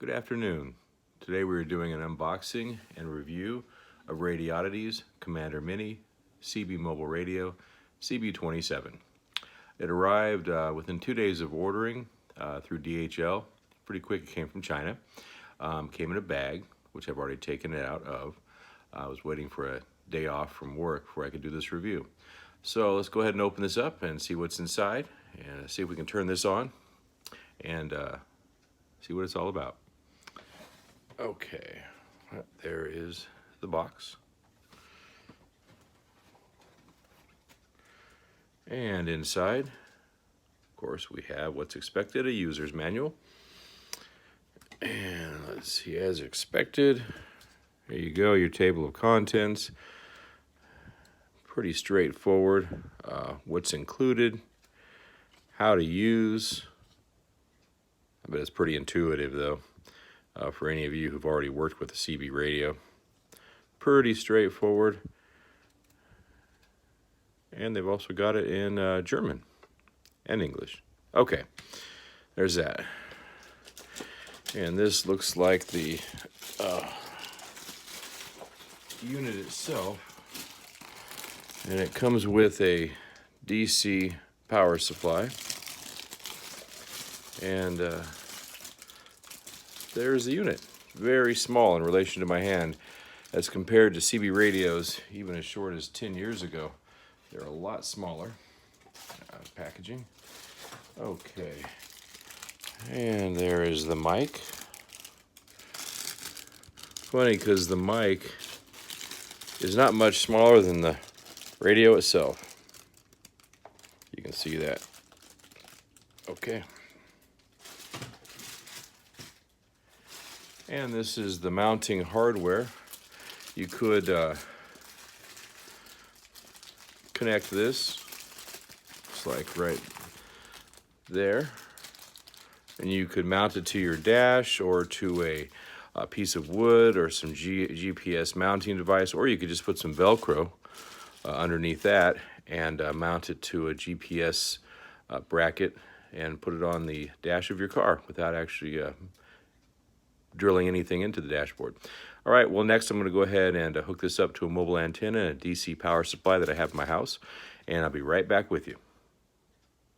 Good afternoon. Today we're doing an unboxing and review of Radioddity's Commander Mini CB mobile radio CB-27. It arrived within 2 days of ordering through DHL. Pretty quick. It came from China. Came in a bag, which I've already taken it out of. I was waiting for a day off from work before I could do this review. So let's go ahead and open this up and see what's inside and see if we can turn this on and see what it's all about. Okay, there is the box. And inside, of course, we have what's expected, a user's manual. And let's see, as expected, there you go, your table of contents. Pretty straightforward. What's included, how to use. I bet it's pretty intuitive though. For any of you who've already worked with a CB radio. Pretty straightforward. And they've also got it in German and English. Okay, there's that. And this looks like the unit itself. And it comes with a DC power supply. And there's the unit. Very small in relation to my hand as compared to CB radios, even as short as 10 years ago. They're a lot smaller. Packaging. Okay. And there is the mic. Funny because the mic is not much smaller than the radio itself. You can see that. Okay. And this is the mounting hardware. You could connect this, just like right there, and you could mount it to your dash or to a piece of wood or some GPS mounting device, or you could just put some Velcro underneath that and mount it to a GPS bracket and put it on the dash of your car without actually drilling anything into the dashboard. All right, well, next I'm going to go ahead and hook this up to a mobile antenna and a DC power supply that I have in my house, and I'll be right back with you.